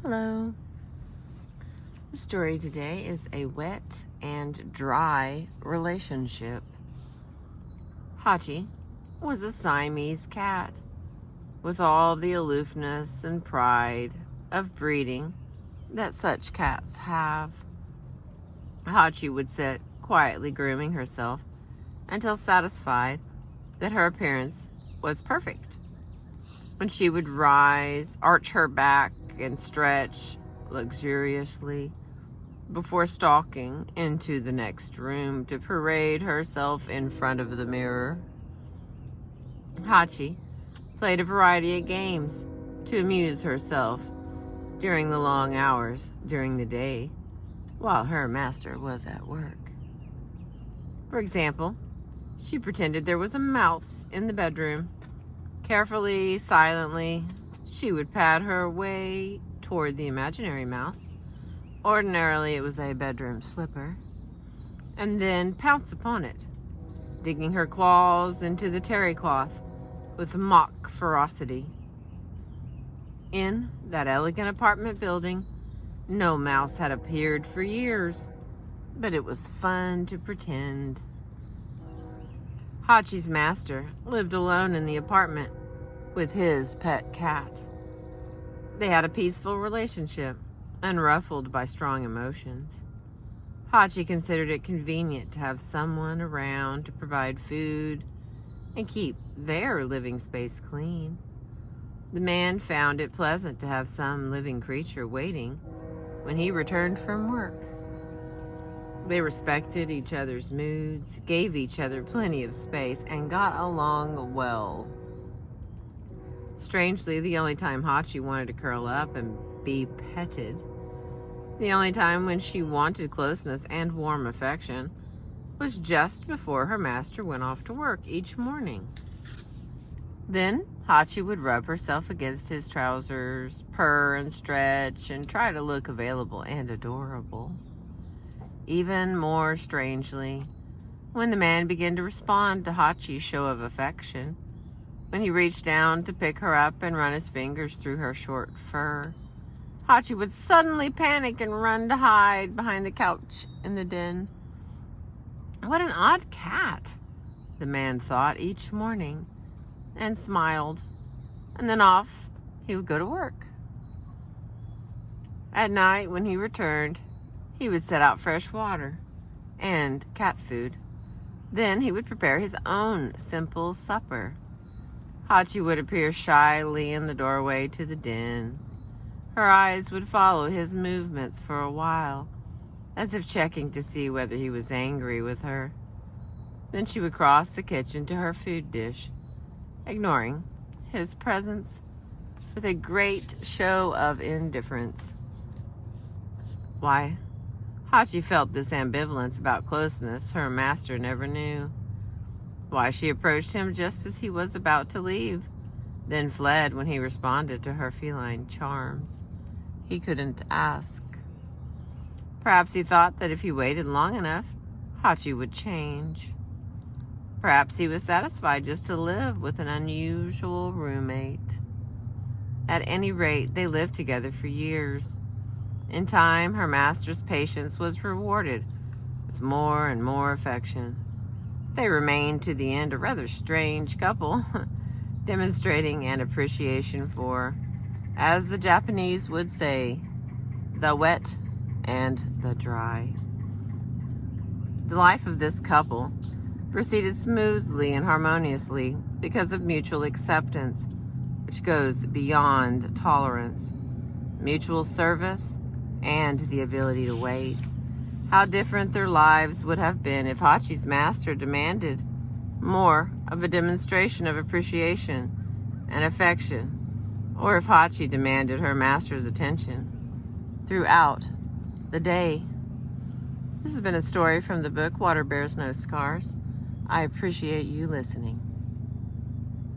Hello. The story today is a wet and dry relationship. Hachi was a Siamese cat with all the aloofness and pride of breeding that such cats have. Hachi would sit quietly grooming herself until satisfied that her appearance was perfect. When she would rise, arch her back, and stretch luxuriously before stalking into the next room to parade herself in front of the mirror. Hachi played a variety of games to amuse herself during the long hours during the day while her master was at work. For example, she pretended there was a mouse in the bedroom. Carefully, silently, she would pad her way toward the imaginary mouse. Ordinarily, it was a bedroom slipper. And then pounce upon it, digging her claws into the terry cloth with mock ferocity. In that elegant apartment building, no mouse had appeared for years, but it was fun to pretend. Hachi's master lived alone in the apartment with his pet cat. They had a peaceful relationship, unruffled by strong emotions. Hachi considered it convenient to have someone around to provide food and keep their living space clean. The man found it pleasant to have some living creature waiting when he returned from work. They respected each other's moods, gave each other plenty of space, and got along well. Strangely, the only time Hachi wanted to curl up and be petted, the only time when she wanted closeness and warm affection, was just before her master went off to work each morning. Then Hachi would rub herself against his trousers, purr and stretch, and try to look available and adorable. Even more strangely, when the man began to respond to Hachi's show of affection, when he reached down to pick her up and run his fingers through her short fur, Hachi would suddenly panic and run to hide behind the couch in the den. What an odd cat, the man thought each morning, and smiled, and then off he would go to work. At night, when he returned, he would set out fresh water and cat food. Then he would prepare his own simple supper. Hachi would appear shyly in the doorway to the den. Her eyes would follow his movements for a while, as if checking to see whether he was angry with her. Then she would cross the kitchen to her food dish, ignoring his presence with a great show of indifference. Why Hachi felt this ambivalence about closeness her master never knew. Why she approached him just as he was about to leave, then fled when he responded to her feline charms, he couldn't ask. Perhaps he thought that if he waited long enough, Hachi would change. Perhaps he was satisfied just to live with an unusual roommate. At any rate, they lived together for years. In time, her master's patience was rewarded with more and more affection. They remained to the end a rather strange couple, demonstrating an appreciation for, as the Japanese would say, the wet and the dry. The life of this couple proceeded smoothly and harmoniously because of mutual acceptance, which goes beyond tolerance, mutual service, and the ability to wait. How different their lives would have been if Hachi's master demanded more of a demonstration of appreciation and affection, or if Hachi demanded her master's attention throughout the day. This has been a story from the book Water Bears No Scars. I appreciate you listening.